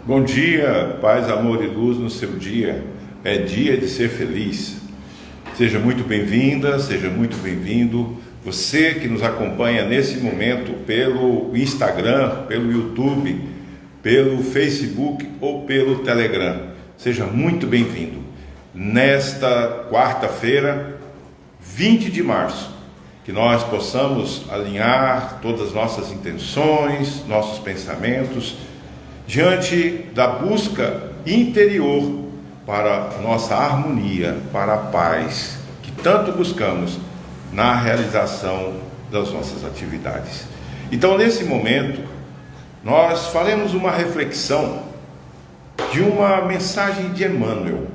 Bom dia, paz, amor e luz no seu dia. É dia de ser feliz. Seja muito bem-vinda, seja muito bem-vindo. Você que nos acompanha nesse momento pelo Instagram, pelo YouTube, pelo Facebook ou pelo Telegram, seja muito bem-vindo. Nesta quarta-feira, 20 de março, que nós possamos alinhar todas as nossas intenções, nossos pensamentos, diante da busca interior para a nossa harmonia, para a paz, que tanto buscamos na realização das nossas atividades. Então, nesse momento, nós faremos uma reflexão de uma mensagem de Emmanuel,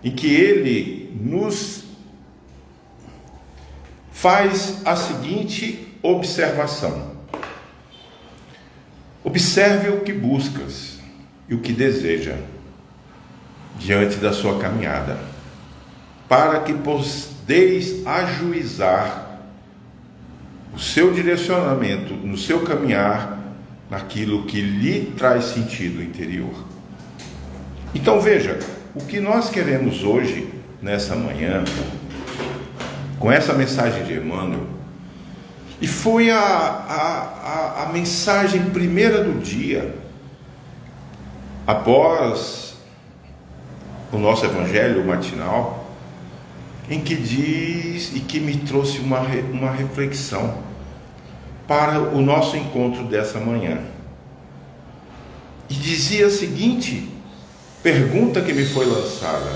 em que ele nos faz a seguinte observação: observe o que buscas e o que deseja diante da sua caminhada, para que podeis ajuizar o seu direcionamento no seu caminhar naquilo que lhe traz sentido interior. Então veja, o que nós queremos hoje, nessa manhã, com essa mensagem de Emmanuel, e foi a mensagem primeira do dia, após o nosso evangelho matinal, em que diz e que me trouxe uma reflexão para o nosso encontro dessa manhã. E dizia a seguinte pergunta que me foi lançada: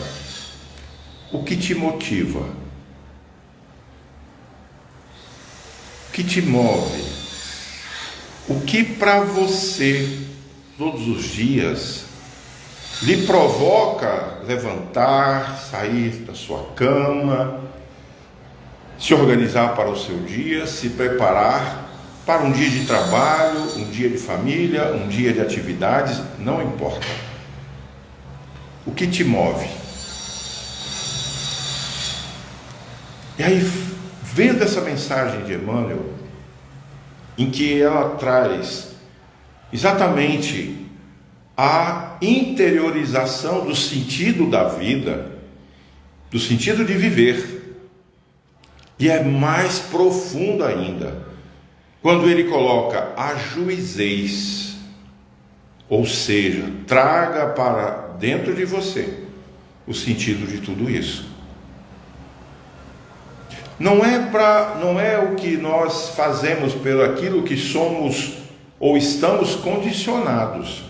o que te motiva? O que te move? O que para você, todos os dias, lhe provoca levantar, sair da sua cama, se organizar para o seu dia, se preparar para um dia de trabalho, um dia de família, um dia de atividades, não importa. O que te move? E aí, vendo essa mensagem de Emmanuel, em que ela traz exatamente a interiorização do sentido da vida, do sentido de viver, e é mais profundo ainda, quando ele coloca ajuizeis, ou seja, traga para dentro de você o sentido de tudo isso. Não é o que nós fazemos pelo aquilo que somos ou estamos condicionados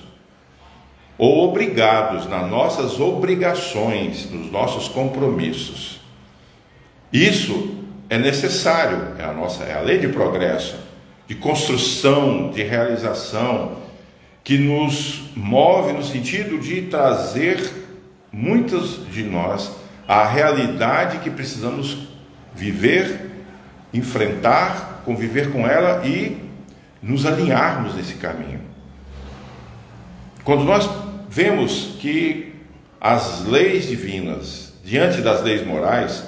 ou obrigados nas nossas obrigações, nos nossos compromissos. Isso é necessário, é a lei de progresso, de construção, de realização, que nos move no sentido de trazer muitos de nós à realidade que precisamos viver, enfrentar, conviver com ela e nos alinharmos nesse caminho. Quando nós vemos que as leis divinas, diante das leis morais,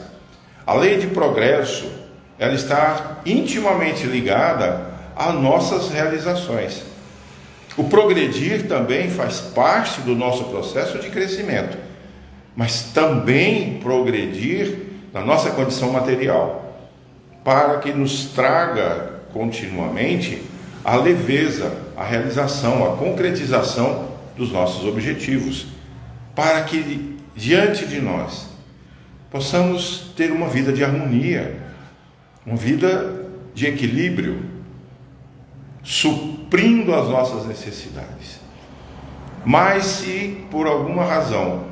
a lei de progresso, ela está intimamente ligada às nossas realizações. O progredir também faz parte do nosso processo de crescimento, mas também progredir na nossa condição material, para que nos traga continuamente a leveza, a realização, a concretização dos nossos objetivos, para que diante de nós possamos ter uma vida de harmonia, uma vida de equilíbrio, suprindo as nossas necessidades. Mas se por alguma razão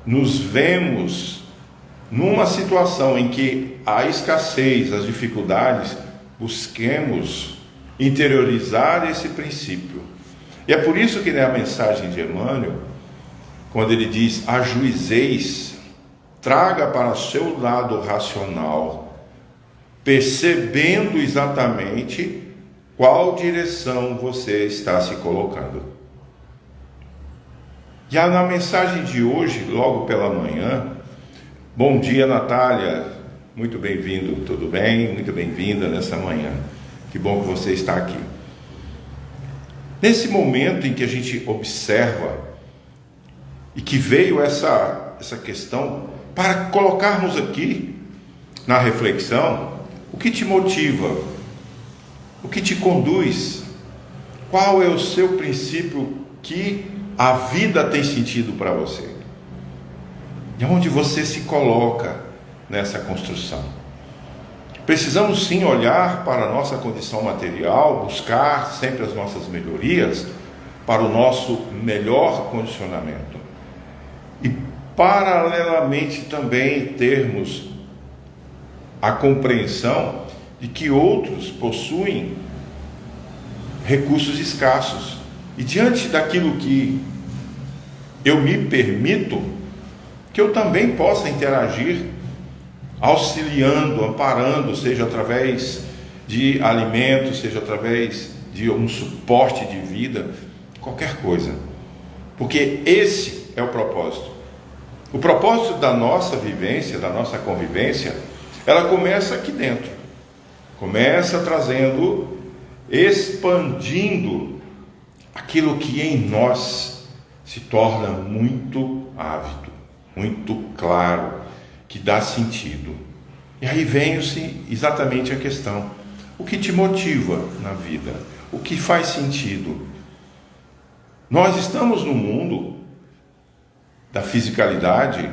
nos vemos numa situação em que há escassez, as dificuldades, busquemos interiorizar esse princípio. E é por isso que na mensagem de Emmanuel, quando ele diz ajuizeis, traga para o seu lado racional, percebendo exatamente qual direção você está se colocando. Já na mensagem de hoje, logo pela manhã, bom dia, Natália, muito bem-vindo, tudo bem? Muito bem-vinda nessa manhã, que bom que você está aqui. Nesse momento em que a gente observa e que veio essa questão para colocarmos aqui na reflexão o que te motiva, o que te conduz, qual é o seu princípio que a vida tem sentido para você, e onde você se coloca nessa construção. Precisamos sim olhar para a nossa condição material, buscar sempre as nossas melhorias para o nosso melhor condicionamento. E paralelamente também termos a compreensão de que outros possuem recursos escassos. E diante daquilo que eu me permito, que eu também possa interagir, auxiliando, amparando, seja através de alimentos, seja através de um suporte de vida, qualquer coisa. Porque esse é o propósito. O propósito da nossa vivência, da nossa convivência, ela começa aqui dentro. Começa trazendo, expandindo aquilo que em nós se torna muito ávido, muito claro, que dá sentido. E aí vem-se exatamente a questão: o que te motiva na vida? O que faz sentido? Nós estamos no mundo da fisicalidade,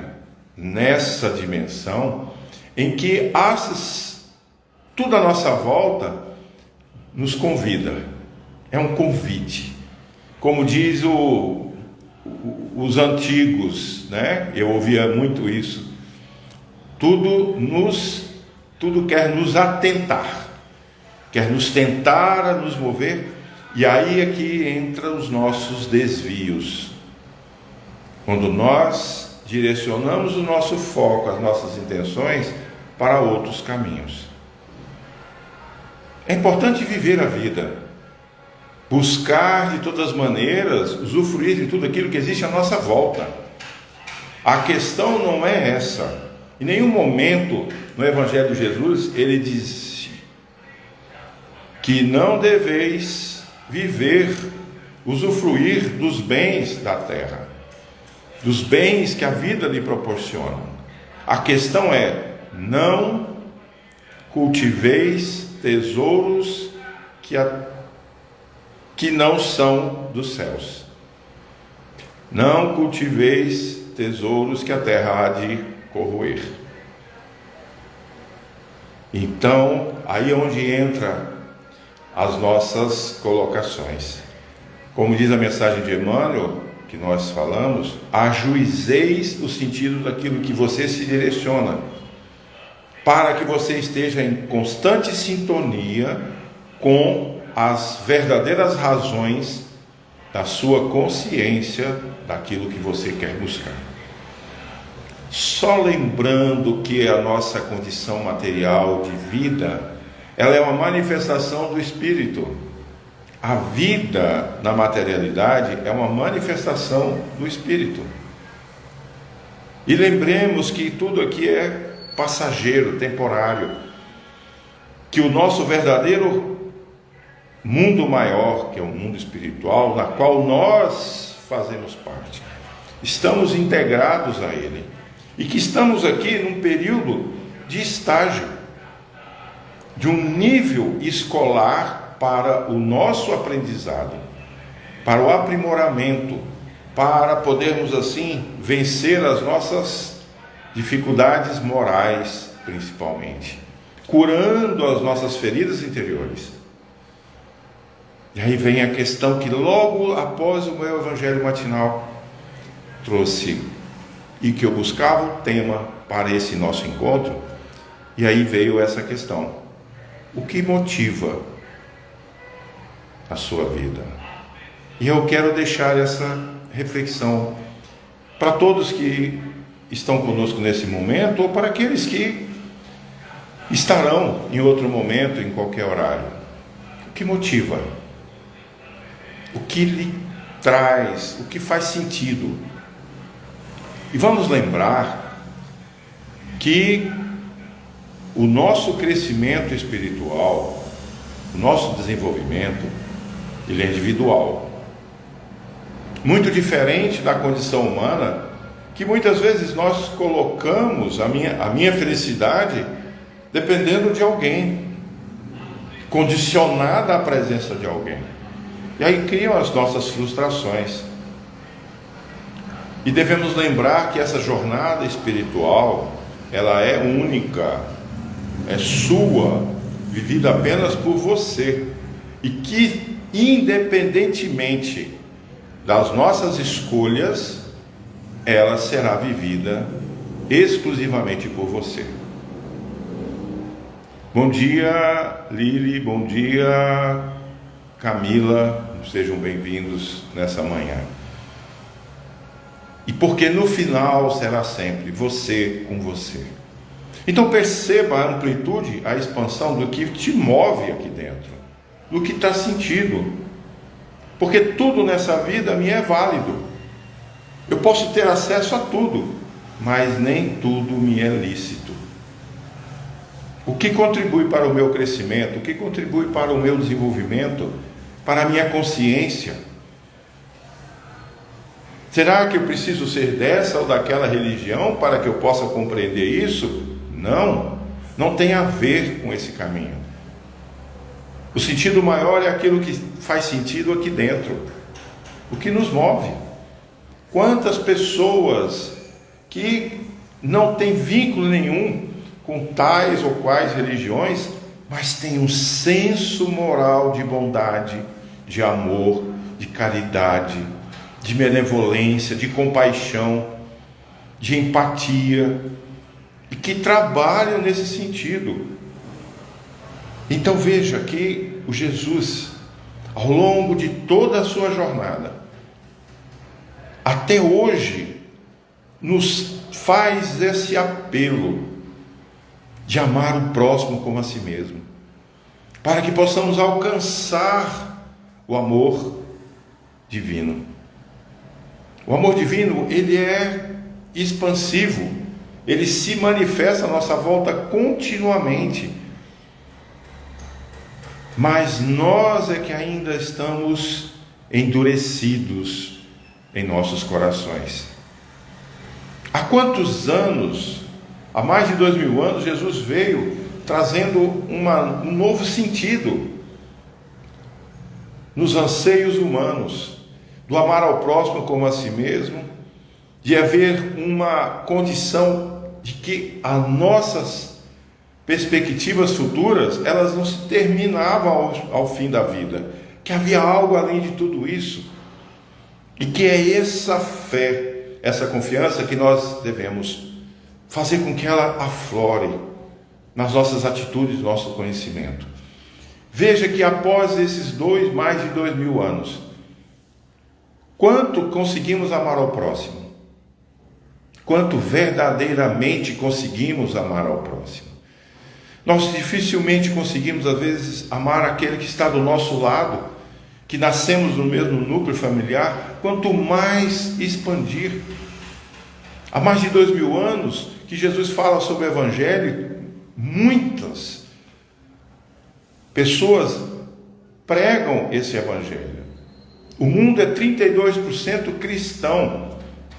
nessa dimensão em que tudo à nossa volta nos convida. É um convite. Como diz os antigos, né? Eu ouvia muito isso. Tudo quer nos atentar, quer nos tentar a nos mover, e aí é que entram os nossos desvios. Quando nós direcionamos o nosso foco, as nossas intenções para outros caminhos. É importante viver a vida, buscar de todas as maneiras, usufruir de tudo aquilo que existe à nossa volta. A questão não é essa. Em nenhum momento no Evangelho de Jesus ele diz que não deveis viver, usufruir dos bens da terra, dos bens que a vida lhe proporciona. A questão é: não cultiveis tesouros que não são dos céus. Não cultiveis tesouros que a terra há de corroer. Então, aí é onde entra as nossas colocações. Como diz a mensagem de Emmanuel, que nós falamos, ajuizeis o sentido daquilo que você se direciona, para que você esteja em constante sintonia com as verdadeiras razões da sua consciência, daquilo que você quer buscar. Só lembrando que a nossa condição material de vida, ela é uma manifestação do Espírito. A vida na materialidade é uma manifestação do Espírito. E lembremos que tudo aqui é passageiro, temporário, que o nosso verdadeiro mundo maior, que é o mundo espiritual, na qual nós fazemos parte, estamos integrados a ele, e que estamos aqui num período de estágio, de um nível escolar para o nosso aprendizado, para o aprimoramento, para podermos assim vencer as nossas dificuldades morais, principalmente, curando as nossas feridas interiores. E aí vem a questão que logo após o meu evangelho matinal trouxe, e que eu buscava o tema para esse nosso encontro, e aí veio essa questão: o que motiva a sua vida? E eu quero deixar essa reflexão para todos que estão conosco nesse momento, ou para aqueles que estarão em outro momento, em qualquer horário. O que motiva? O que lhe traz? O que faz sentido? E vamos lembrar que o nosso crescimento espiritual, o nosso desenvolvimento, ele é individual. muito diferente da condição humana, que muitas vezes nós colocamos a minha felicidade dependendo de alguém, condicionada à presença de alguém. E aí criam as nossas frustrações. E devemos lembrar que essa jornada espiritual, ela é única, é sua, vivida apenas por você, e que independentemente das nossas escolhas, ela será vivida exclusivamente por você. Bom dia, Lili, bom dia, Camila, sejam bem-vindos nessa manhã. E porque no final será sempre você com você. Então perceba a amplitude, a expansão do que te move aqui dentro, do que está sentido. Porque tudo nessa vida me é válido. Eu posso ter acesso a tudo, mas nem tudo me é lícito. O que contribui para o meu crescimento, o que contribui para o meu desenvolvimento, para a minha consciência? Será que eu preciso ser dessa ou daquela religião para que eu possa compreender isso? Não, não tem a ver com esse caminho. O sentido maior é aquilo que faz sentido aqui dentro, o que nos move. Quantas pessoas que não têm vínculo nenhum com tais ou quais religiões, mas têm um senso moral de bondade, de amor, de caridade, de benevolência, de compaixão, de empatia, e que trabalham nesse sentido. Então veja que o Jesus, ao longo de toda a sua jornada, até hoje, nos faz esse apelo de amar o próximo como a si mesmo, para que possamos alcançar o amor divino. O amor divino, ele é expansivo, ele se manifesta à nossa volta continuamente, mas nós é que ainda estamos endurecidos em nossos corações. Há quantos anos, há mais de 2000 anos, Jesus veio trazendo um novo sentido nos anseios humanos, do amar ao próximo como a si mesmo, de haver uma condição de que as nossas perspectivas futuras, elas não se terminavam ao fim da vida, que havia algo além de tudo isso, e que é essa fé, essa confiança que nós devemos fazer com que ela aflore nas nossas atitudes, no nosso conhecimento. Veja que após esses mais de 2000 anos, quanto conseguimos amar ao próximo? Quanto verdadeiramente conseguimos amar ao próximo? Nós dificilmente conseguimos, às vezes, amar aquele que está do nosso lado, que nascemos no mesmo núcleo familiar, quanto mais expandir. Há mais de 2000 anos que Jesus fala sobre o Evangelho, muitas pessoas pregam esse Evangelho. O mundo é 32% cristão.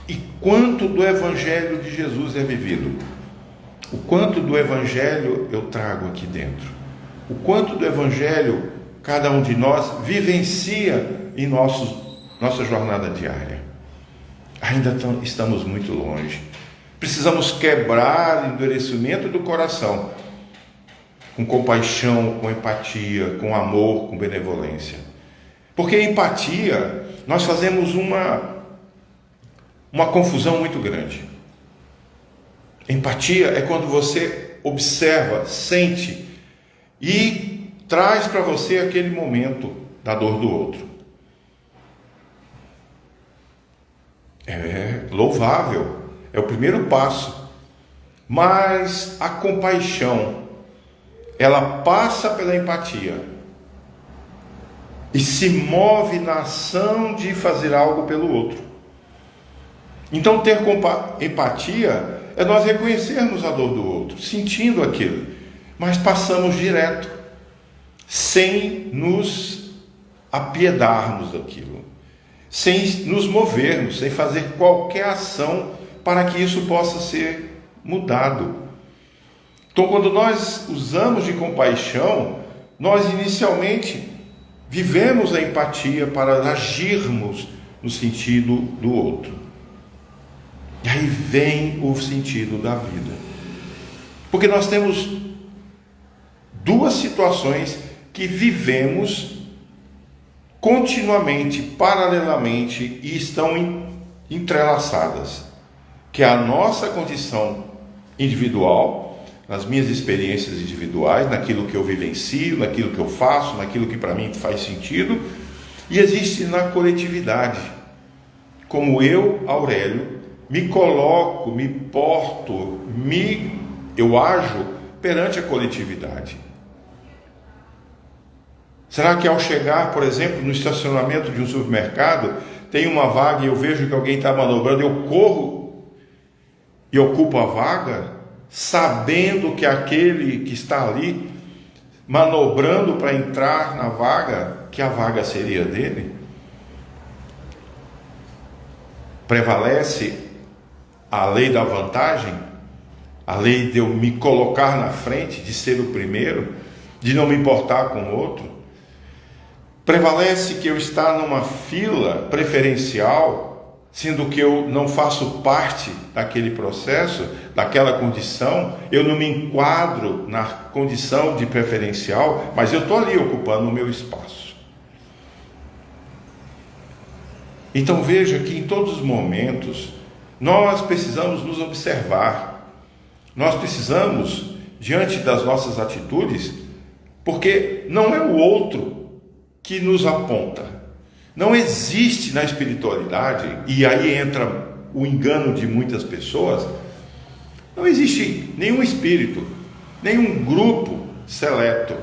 E quanto do Evangelho de Jesus é vivido? O quanto do Evangelho eu trago aqui dentro? O quanto do Evangelho cada um de nós vivencia em nossa jornada diária? Ainda estamos muito longe. Precisamos quebrar o endurecimento do coração com compaixão, com empatia, com amor, com benevolência. Porque empatia, nós fazemos uma confusão muito grande. Empatia é quando você observa, sente e traz para você aquele momento da dor do outro. É louvável, é o primeiro passo. Mas a compaixão, ela passa pela empatia e se move na ação de fazer algo pelo outro. Então ter empatia é nós reconhecermos a dor do outro, sentindo aquilo, mas passamos direto, sem nos apiedarmos daquilo, sem nos movermos, sem fazer qualquer ação para que isso possa ser mudado. Então, quando nós usamos de compaixão, nós inicialmente vivemos a empatia para agirmos no sentido do outro. E aí vem o sentido da vida. Porque nós temos duas situações que vivemos continuamente, paralelamente, e estão entrelaçadas, que é a nossa condição individual, nas minhas experiências individuais, naquilo que eu vivencio, naquilo que eu faço, naquilo que para mim faz sentido, e existe na coletividade, como eu, Aurélio, me coloco, me porto, eu ajo perante a coletividade. Será que ao chegar, por exemplo, no estacionamento de um supermercado, tem uma vaga e eu vejo que alguém está manobrando, eu corro e ocupo a vaga, sabendo que aquele que está ali manobrando para entrar na vaga, que a vaga seria dele? Prevalece a lei da vantagem, a lei de eu me colocar na frente, de ser o primeiro, de não me importar com o outro? Prevalece que eu estar numa fila preferencial, sendo que eu não faço parte daquele processo, daquela condição, eu não me enquadro na condição de preferencial, mas eu estou ali ocupando o meu espaço. Então veja que em todos os momentos nós precisamos nos observar, nós precisamos, diante das nossas atitudes, porque não é o outro que nos aponta. Não existe na espiritualidade, e aí entra o engano de muitas pessoas, não existe nenhum espírito, nenhum grupo seleto,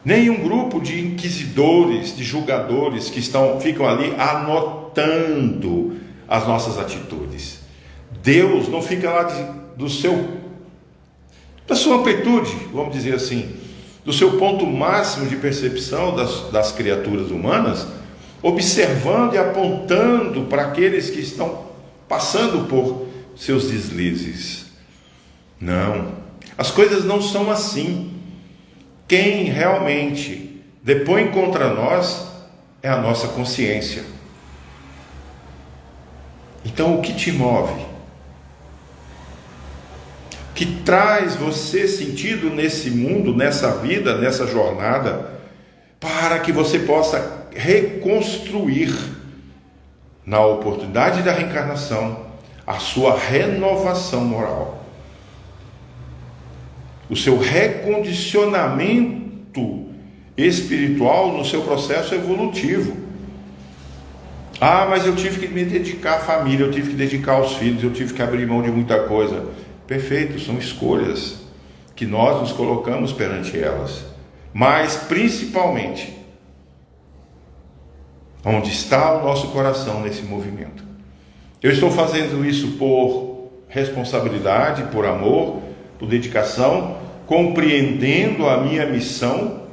nenhum grupo de inquisidores, de julgadores que ficam ali anotando as nossas atitudes. Deus não fica lá da sua amplitude, vamos dizer assim, do seu ponto máximo de percepção das criaturas humanas, observando e apontando para aqueles que estão passando por seus deslizes. Não, as coisas não são assim. Quem realmente depõe contra nós é a nossa consciência. Então, o que te move? Que traz você sentido nesse mundo, nessa vida, nessa jornada, para que você possa reconstruir, na oportunidade da reencarnação, a sua renovação moral, o seu recondicionamento espiritual no seu processo evolutivo. Ah, mas eu tive que me dedicar à família, eu tive que dedicar aos filhos, eu tive que abrir mão de muita coisa. Perfeito, são escolhas que nós nos colocamos perante elas, mas principalmente, onde está o nosso coração nesse movimento? Eu estou fazendo isso por responsabilidade, por amor, por dedicação, compreendendo a minha missão,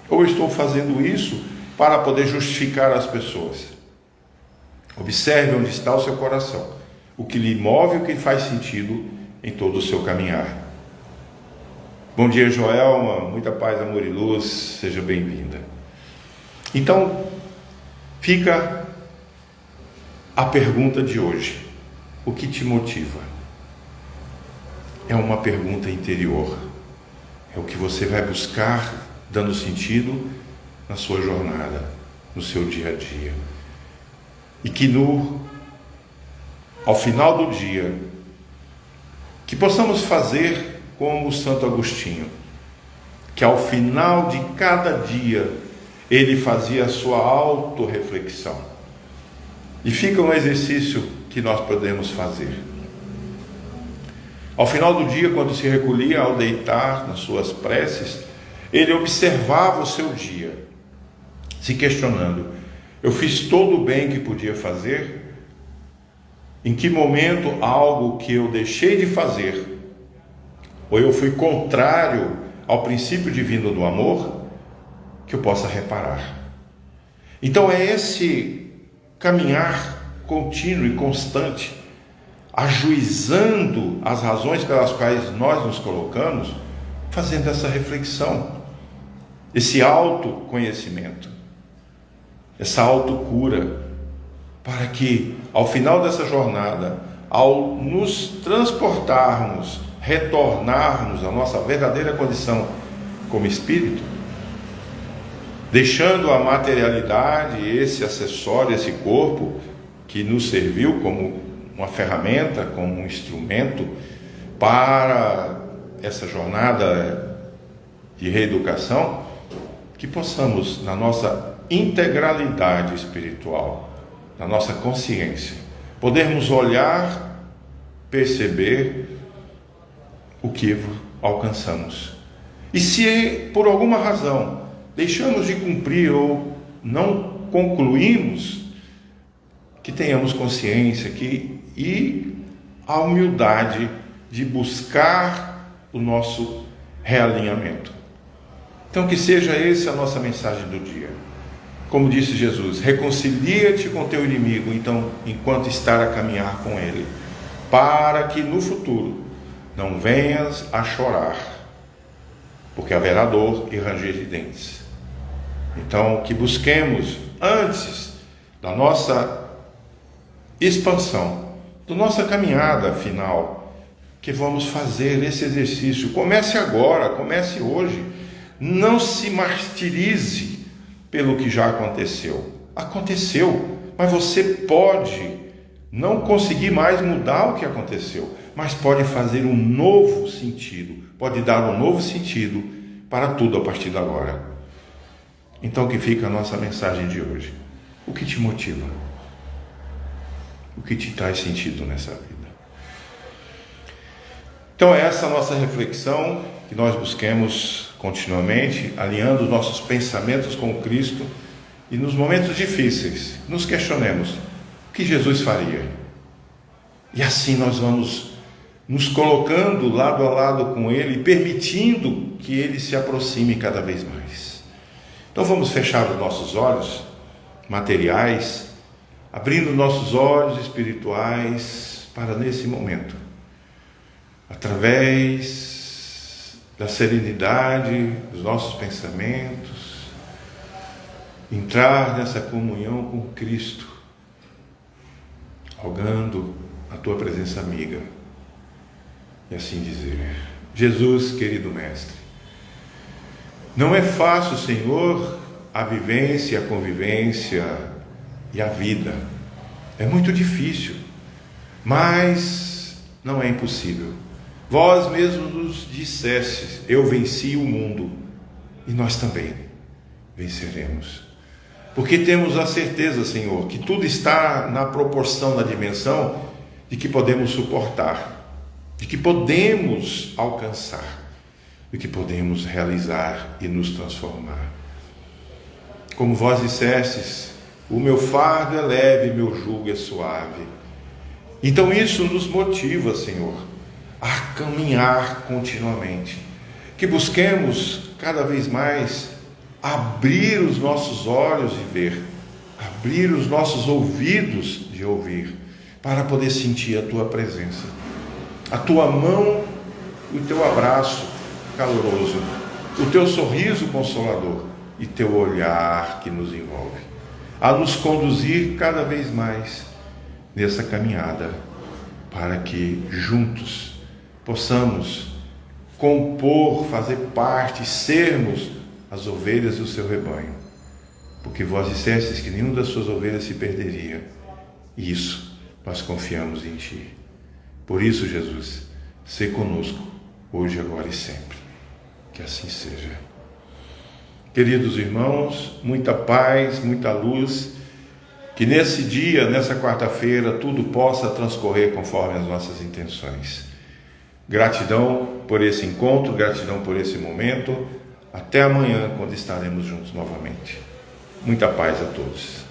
ou estou fazendo isso para poder justificar as pessoas? Observe onde está o seu coração, o que lhe move, o que faz sentido em todo o seu caminhar. Bom dia, Joelma, muita paz, amor e luz, seja bem-vinda. Então, fica a pergunta de hoje: o que te motiva? É uma pergunta interior, é o que você vai buscar dando sentido na sua jornada, no seu dia a dia, e que ao final do dia, que possamos fazer como o Santo Agostinho, que ao final de cada dia ele fazia a sua autorreflexão. E fica um exercício que nós podemos fazer. Ao final do dia, quando se recolhia ao deitar nas suas preces, ele observava o seu dia, se questionando: eu fiz todo o bem que podia fazer? Em que momento algo que eu deixei de fazer, ou eu fui contrário ao princípio divino do amor, que eu possa reparar? Então é esse caminhar contínuo e constante, ajuizando as razões pelas quais nós nos colocamos, fazendo essa reflexão, esse autoconhecimento, essa autocura, para que ao final dessa jornada, ao nos transportarmos, retornarmos à nossa verdadeira condição como espírito, deixando a materialidade, esse acessório, esse corpo que nos serviu como uma ferramenta, como um instrumento para essa jornada de reeducação, que possamos, na nossa integralidade espiritual, na nossa consciência, podermos olhar, perceber o que alcançamos. E se por alguma razão deixamos de cumprir ou não concluímos, que tenhamos consciência e a humildade de buscar o nosso realinhamento. Então que seja essa a nossa mensagem do dia. Como disse Jesus, reconcilia-te com teu inimigo, então, enquanto estar a caminhar com ele, para que no futuro não venhas a chorar, porque haverá dor e ranger de dentes. Então, que busquemos, antes da nossa expansão, da nossa caminhada final, que vamos fazer esse exercício. Comece agora, comece hoje. Não se martirize pelo que já aconteceu. Aconteceu, mas você pode não conseguir mais mudar o que aconteceu, mas pode fazer um novo sentido, pode dar um novo sentido para tudo a partir de agora. Então que fica a nossa mensagem de hoje. O que te motiva? O que te traz sentido nessa vida? Então é essa a nossa reflexão, que nós busquemos continuamente, alinhando os nossos pensamentos com Cristo, e nos momentos difíceis, nos questionemos o que Jesus faria. E assim nós vamos nos colocando lado a lado com Ele, permitindo que Ele se aproxime cada vez mais. Então vamos fechar os nossos olhos materiais, abrindo nossos olhos espirituais para nesse momento, através da serenidade dos nossos pensamentos, entrar nessa comunhão com Cristo, rogando a tua presença amiga, e assim dizer: Jesus, querido Mestre, não é fácil, Senhor, a vivência, a convivência e a vida. É muito difícil, mas não é impossível. Vós mesmos nos dissestes: eu venci o mundo, e nós também venceremos. Porque temos a certeza, Senhor, que tudo está na proporção, na dimensão de que podemos suportar, de que podemos alcançar, de que podemos realizar e nos transformar. Como vós dissestes: o meu fardo é leve, meu jugo é suave. Então isso nos motiva, Senhor, a caminhar continuamente, que busquemos cada vez mais abrir os nossos olhos e ver, abrir os nossos ouvidos de ouvir, para poder sentir a tua presença, a tua mão, o teu abraço caloroso, o teu sorriso consolador e teu olhar que nos envolve, a nos conduzir cada vez mais nessa caminhada, para que juntos possamos compor, fazer parte, sermos as ovelhas do seu rebanho, porque vós dissestes que nenhuma das suas ovelhas se perderia, e isso nós confiamos em Ti. Por isso, Jesus, sê conosco, hoje, agora e sempre. Que assim seja. Queridos irmãos, muita paz, muita luz, que nesse dia, nessa quarta-feira, tudo possa transcorrer conforme as nossas intenções. Gratidão por esse encontro, gratidão por esse momento. Até amanhã, quando estaremos juntos novamente. Muita paz a todos.